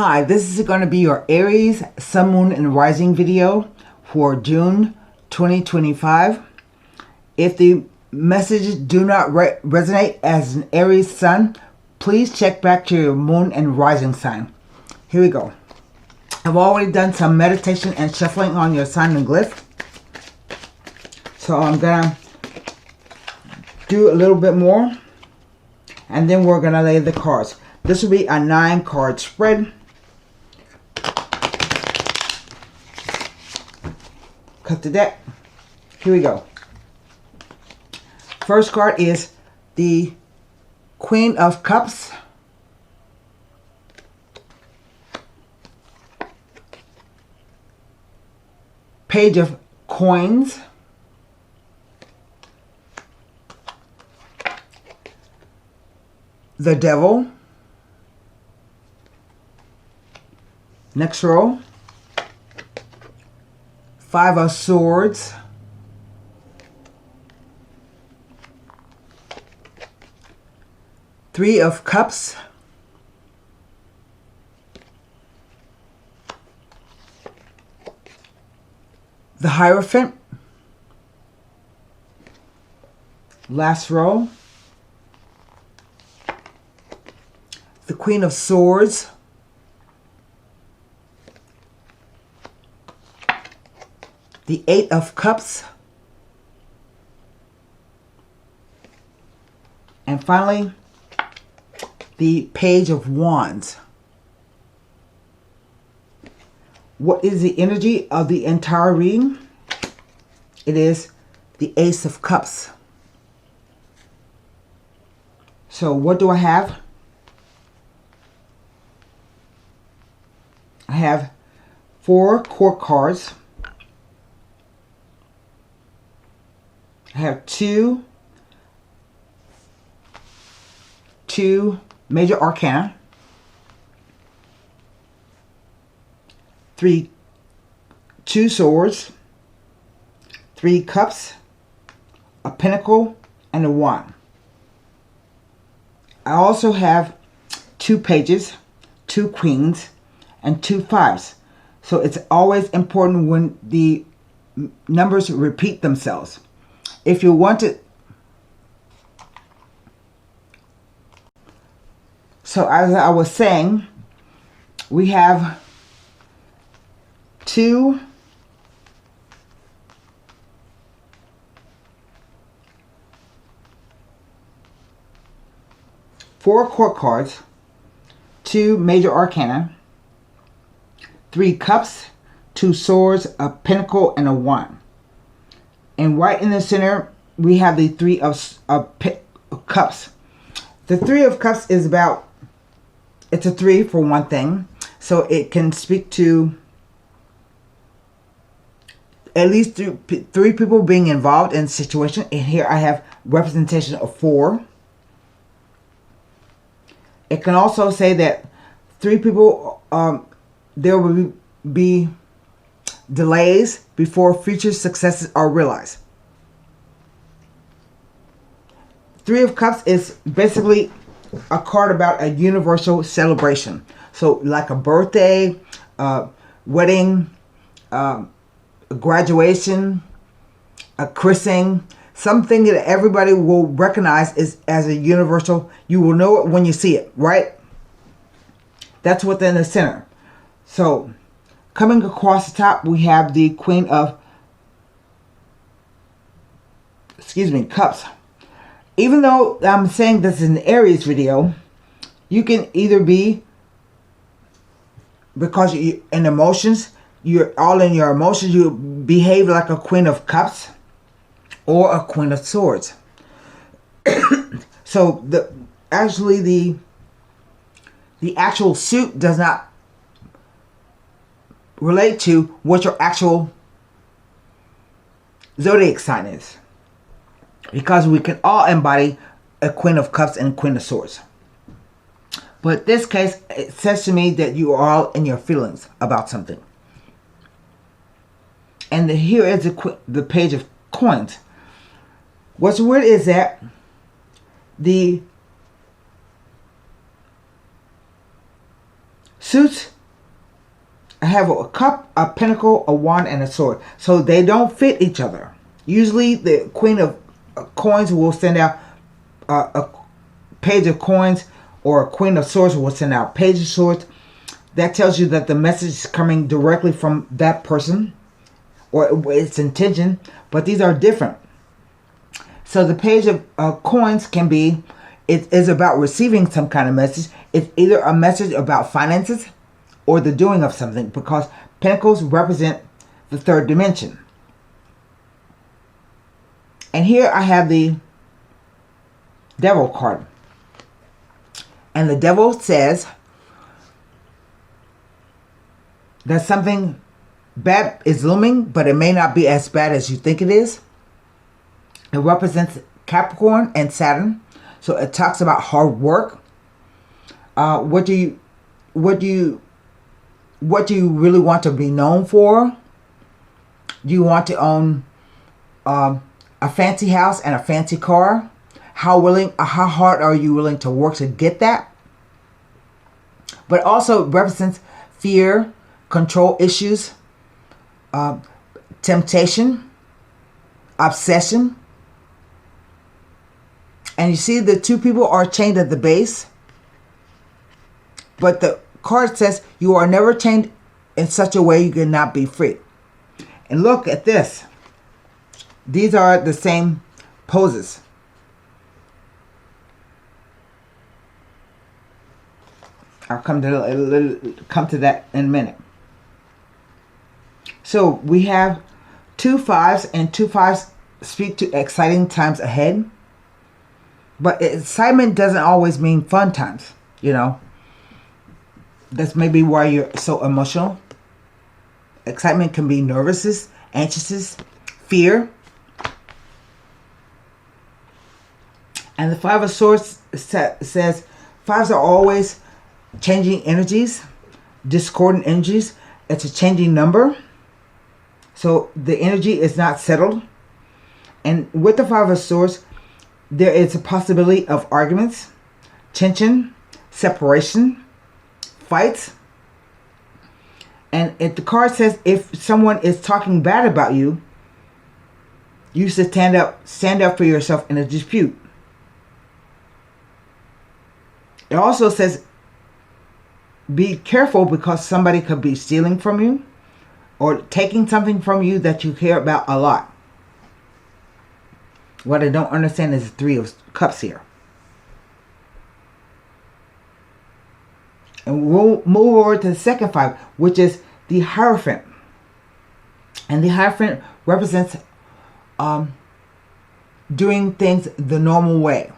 Hi, this is going to be your Aries Sun, Moon, and Rising video for June 2025. If the messages do not resonate as an Aries Sun, please check back to your Moon and Rising sign. Here we go. I've already done some meditation and shuffling on your sign and glyph. So I'm going to do a little bit more. And then we're going to lay the cards. This will be a 9-card spread. Cut the deck. Here we go. First card is the Queen of Cups. Page of Coins. The Devil. Next row. 5 of Swords. Three of Cups. The Hierophant. Last row. The Queen of Swords. The 8 of Cups. And finally, the Page of Wands. What is the energy of the entire reading? It is the Ace of Cups. So what do I have? I have 4 court cards. I have two major arcana, 2 swords, 3 cups, a pentacle, and a wand. I also have 2 pages, 2 queens, and 2 fives. So it's always important when the numbers repeat themselves. If you want it, so as I was saying, we have 4 court cards, 2 major arcana, 3 cups, 2 swords, a pentacle, and a wand. And right in the center, we have the 3 of Cups. The 3 of Cups is about, it's a 3 for one thing. So it can speak to at least 3 people being involved in the situation. And here I have representation of 4. It can also say that 3 people, there will be delays before future successes are realized. 3 of Cups is basically a card about a universal celebration. So like a birthday, wedding, a graduation, a christening, something that everybody will recognize as a universal. You will know it when you see it, right? That's within the center. So coming across the top, we have the Queen of, Cups. Even though I'm saying this is an Aries video, you can either be, because you in emotions, you're all in your emotions, you behave like a Queen of Cups or a Queen of Swords. So the actual suit does not relate to what your actual zodiac sign is, because we can all embody a Queen of Cups and Queen of Swords. But in this case, it says to me that you are all in your feelings about something. And here is the Page of Coins. What's weird is that the Suits have a cup, a pentacle, a wand, and a sword. So they don't fit each other. Usually the Queen of Coins will send out a page of coins, or a Queen of Swords will send out page of swords. That tells you that the message is coming directly from that person or its intention, but these are different. So the page of coins can be, it is about receiving some kind of message. It's either a message about finances or the doing of something, because pentacles represent the third dimension. And here I have the Devil card. And the Devil says that something bad is looming, but it may not be as bad as you think it is. It represents Capricorn and Saturn. So it talks about hard work. What do you really want to be known for? Do you want to own a fancy house and a fancy car? How hard are you willing to work to get that? But also it represents fear, control issues, temptation, obsession. And you see the two people are chained at the base. But the card says you are never chained in such a way you cannot be free. And look at this. These are the same poses. I'll come to that in a minute. So we have 2 5s, and 2 5s speak to exciting times ahead. But excitement doesn't always mean fun times, you know. That's maybe why you're so emotional. Excitement can be nervousness, anxiousness, fear. And the 5 of Swords says 5s are always changing energies, discordant energies. It's a changing number. So the energy is not settled. And with the 5 of Swords, there is a possibility of arguments, tension, separation, fights. And if the card says if someone is talking bad about you, you should stand up for yourself in a dispute. It also says be careful, because somebody could be stealing from you or taking something from you that you care about a lot. What I don't understand is the 3 of Cups here. And we'll move over to the second 5, which is the Hierophant. And the Hierophant represents doing things the normal way.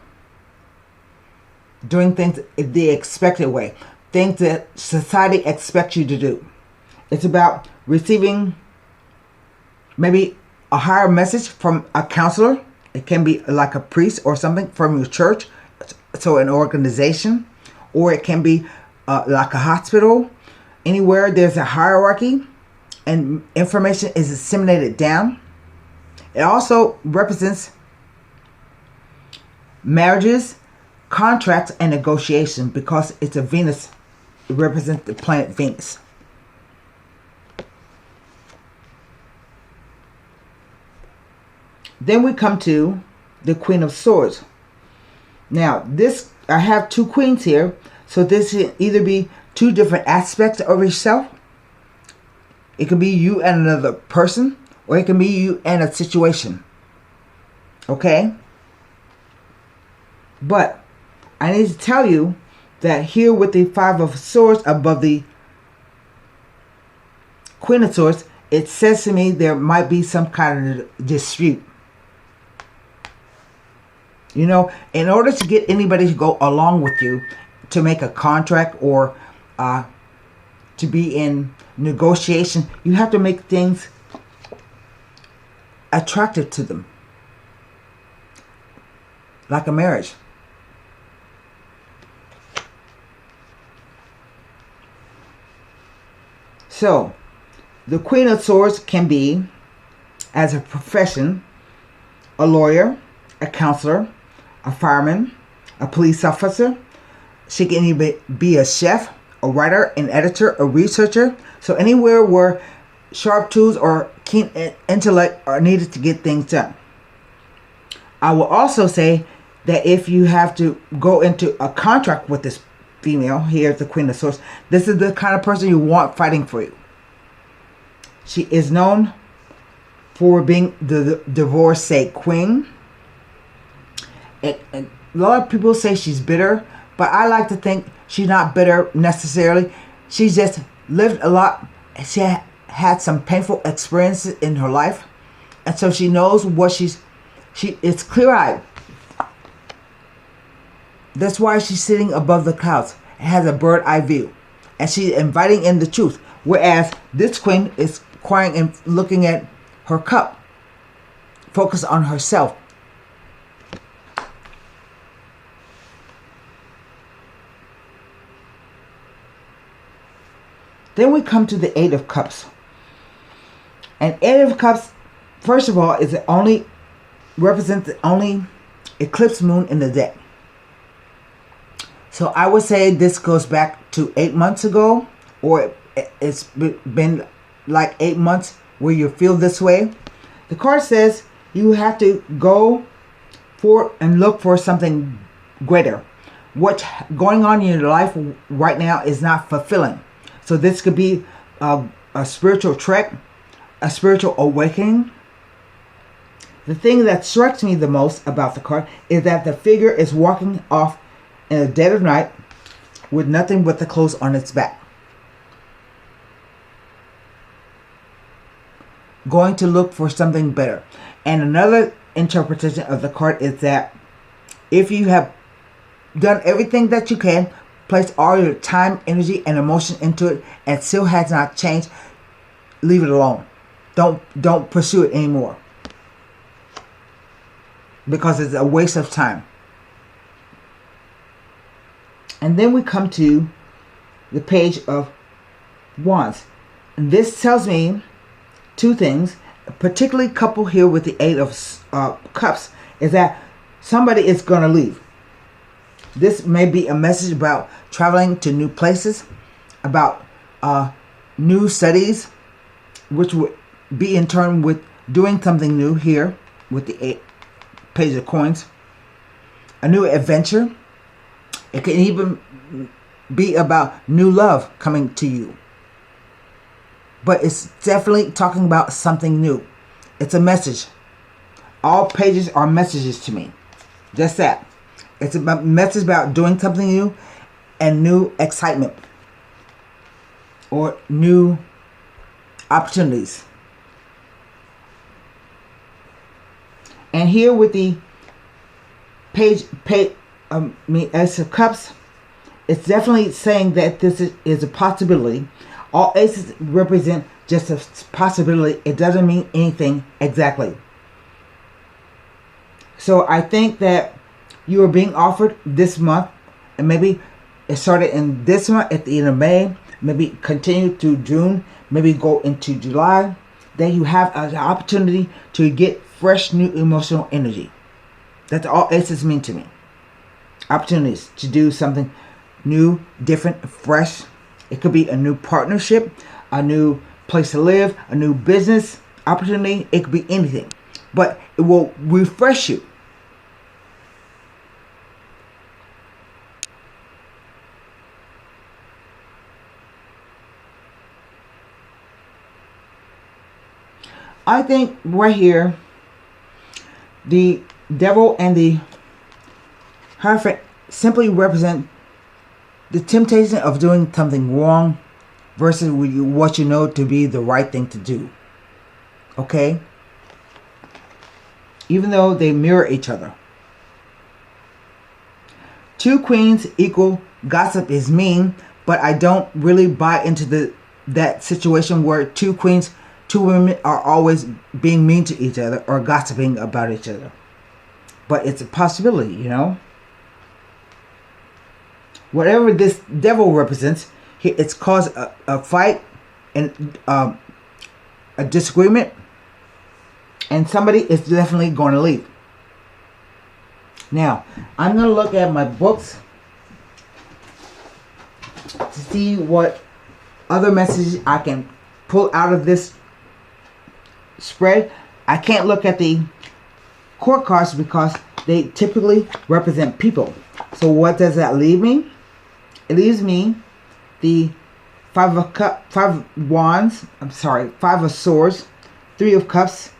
Doing things the expected way. Things that society expects you to do. It's about receiving maybe a higher message from a counselor. It can be like a priest or something from your church, so an organization. Or it can be like a hospital. Anywhere there's a hierarchy and information is disseminated down. It also represents marriages, contracts, and negotiation, because it's a Venus. It represents the planet Venus. Then we come to the Queen of Swords. Now, this, I have 2 queens here, so this can either be 2 different aspects of yourself. It can be you and another person, or it can be you and a situation. Okay? But I need to tell you that here with the 5 of Swords above the Queen of Swords, it says to me there might be some kind of dispute. You know, in order to get anybody to go along with you to make a contract or to be in negotiation, you have to make things attractive to them. Like a marriage. So, the Queen of Swords can be, as a profession, a lawyer, a counselor, a fireman, a police officer. She can even be a chef a writer, an editor, a researcher. So anywhere where sharp tools or keen intellect are needed to get things done. I will also say that if you have to go into a contract with this female, here's the Queen of Swords, this is the kind of person you want fighting for you. She is known for being the divorcee queen. A lot of people say she's bitter, but I like to think she's not bitter necessarily. She's just lived a lot. She had some painful experiences in her life, and so she knows what she is clear-eyed. That's why she's sitting above the clouds and has a bird eye view, and she's inviting in the truth, whereas this queen is quiet and looking at her cup, focused on herself. Then we come to the Eight of Cups. And Eight of Cups, first of all, is represents the only eclipse moon in the deck. So I would say this goes back to 8 months ago, or it's been like 8 months where you feel this way. The card says you have to go for and look for something greater. What's going on in your life right now is not fulfilling. So this could be a spiritual trek, a spiritual awakening. The thing that strikes me the most about the card is that the figure is walking off in the dead of night with nothing but the clothes on its back, going to look for something better. And another interpretation of the card is that if you have done everything that you can, place all your time, energy, and emotion into it, and still has not changed, leave it alone. Don't pursue it anymore, because it's a waste of time. And then we come to the Page of Wands. And this tells me two things, particularly coupled here with the Eight of Cups, is that somebody is going to leave. This may be a message about traveling to new places, about new studies, which would be in turn with doing something new here with the Page of Coins. A new adventure. It can even be about new love coming to you. But it's definitely talking about something new. It's a message. All pages are messages to me. Just that. It's a message about doing something new and new excitement or new opportunities. And here with the Ace of Cups, it's definitely saying that this is a possibility. All aces represent just a possibility. It doesn't mean anything exactly. So I think that you are being offered this month, and maybe it started in this month at the end of May, maybe continue through June, maybe go into July, that you have an opportunity to get fresh new emotional energy. That's all aces mean to me. Opportunities to do something new, different, fresh. It could be a new partnership, a new place to live, a new business opportunity. It could be anything, but it will refresh you. I think right here, the Devil and the Hierophant simply represent the temptation of doing something wrong versus what you know to be the right thing to do. Okay? Even though they mirror each other. Two queens equal gossip is mean, but I don't really buy into that situation where two women are always being mean to each other or gossiping about each other. But it's a possibility, you know. Whatever this devil represents, it's caused a fight and a disagreement, and somebody is definitely going to leave. Now, I'm going to look at my books to to see what other messages I can pull out of this spread. I can't look at the court cards because they typically represent people. So what does that leave me? It leaves me the Five of Wands, Five of Swords, Three of Cups,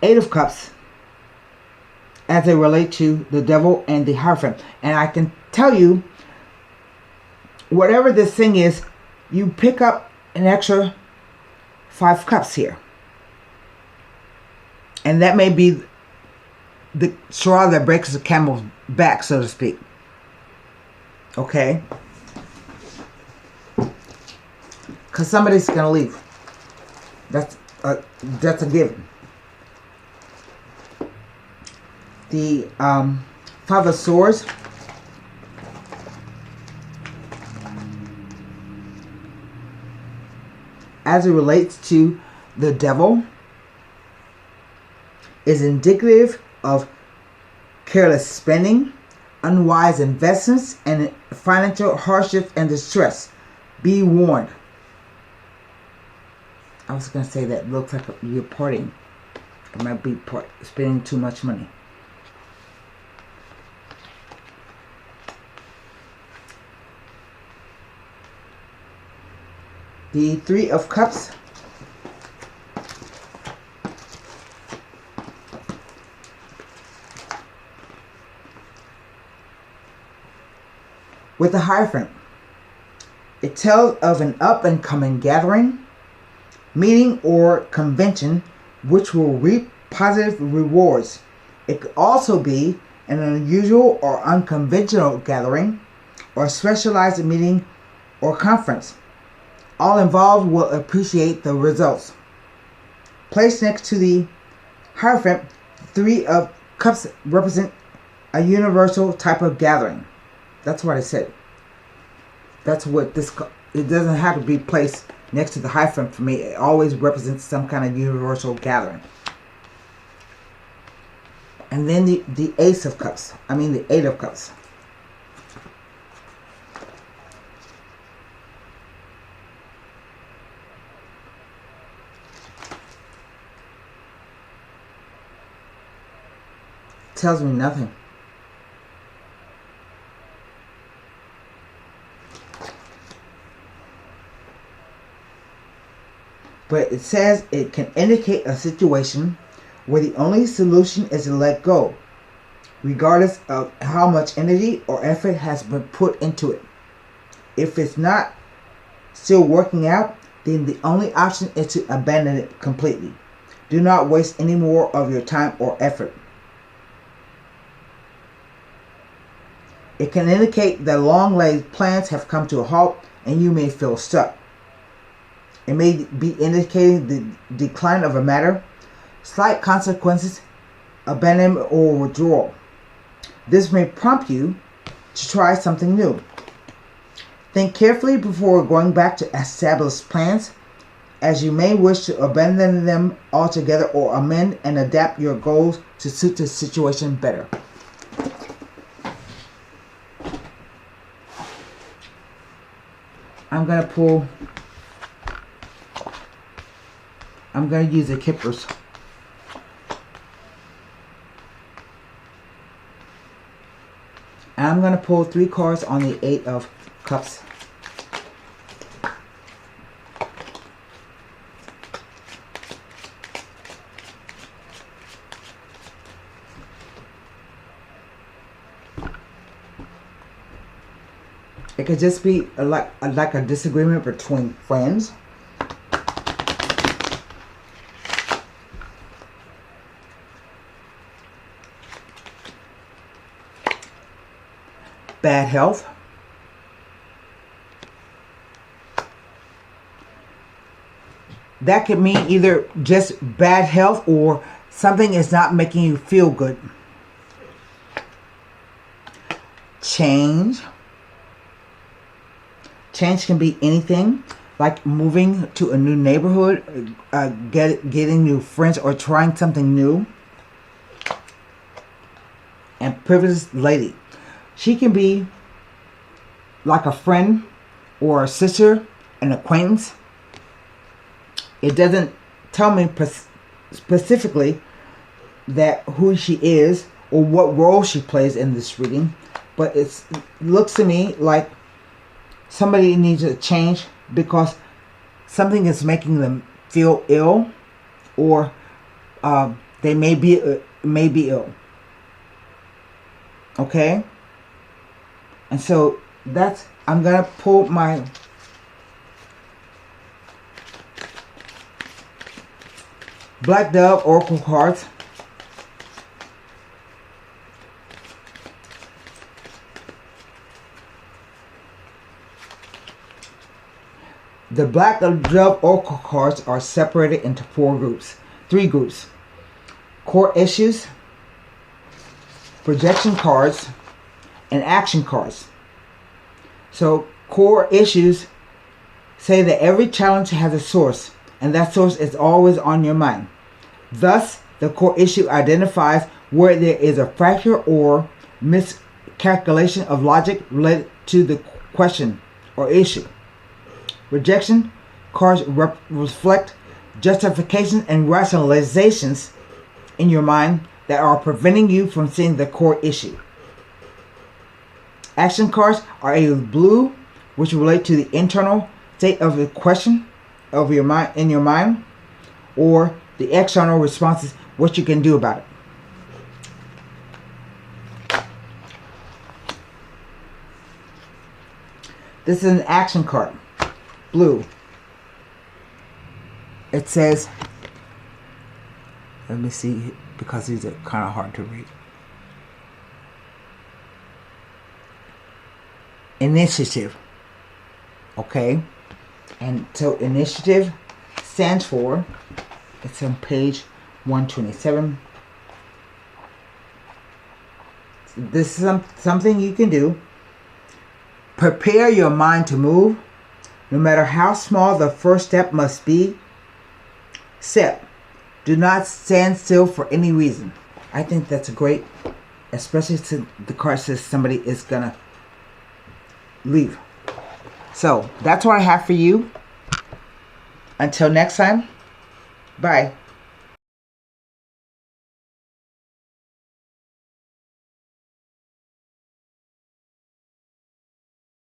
Eight of Cups, as they relate to the Devil and the Hierophant. And I can tell you, whatever this thing is, you pick up an extra 5 cups here. And that may be the straw that breaks the camel's back, so to speak. Okay? Because somebody's going to leave. That's a given. The Five of Swords. As it relates to the Devil, is indicative of careless spending, unwise investments, and financial hardship and distress. Be warned. I was going to say that looks like you're partying. It might be spending too much money. The Three of Cups. With the Hierophant, it tells of an up-and-coming gathering, meeting, or convention which will reap positive rewards. It could also be an unusual or unconventional gathering or specialized meeting or conference. All involved will appreciate the results. Placed next to the Hierophant, Three of Cups represent a universal type of gathering. That's what I said. That's what this... It doesn't have to be placed next to the Hierophant for me. It always represents some kind of universal gathering. And then the Ace of Cups. The Eight of Cups. Tells me nothing. But it says it can indicate a situation where the only solution is to let go, regardless of how much energy or effort has been put into it. If it's not still working out, then the only option is to abandon it completely. Do not waste any more of your time or effort. It can indicate that long-laid plans have come to a halt and you may feel stuck. It may be indicating the decline of a matter, slight consequences, abandonment, or withdrawal. This may prompt you to try something new. Think carefully before going back to established plans, as you may wish to abandon them altogether or amend and adapt your goals to suit the situation better. I'm going to use the Kippers. And I'm going to pull 3 cards on the Eight of Cups. It could just be like a disagreement between friends. Bad health. That could mean either just bad health or something is not making you feel good. Change. Change can be anything, like moving to a new neighborhood, getting new friends, or trying something new. And privileged lady. She can be like a friend or a sister, an acquaintance. It doesn't tell me specifically that who she is or what role she plays in this reading, but it looks to me like somebody needs a change because something is making them feel ill, or they may be ill. Okay, and so that's, I'm gonna pull my Black Dove Oracle cards. The Black Dove Oracle cards are separated into three groups. Core issues, projection cards, and action cards. So core issues say that every challenge has a source, and that source is always on your mind. Thus, the core issue identifies where there is a fracture or miscalculation of logic related to the question or issue. Rejection cards reflect justifications and rationalizations in your mind that are preventing you from seeing the core issue. Action cards are a blue, which relate to the internal state of the question of your mind, in your mind, or the external responses, what you can do about it. This is an action card, blue. It says, let me see, because these are kind of hard to read. Initiative. Okay, and so initiative stands for, it's on page 127. This is something you can do. Prepare your mind to move, no matter how small the first step must be. Step. Do not stand still for any reason. I think that's a great, especially since the card says somebody is gonna leave. So that's what I have for you. Until next time, bye.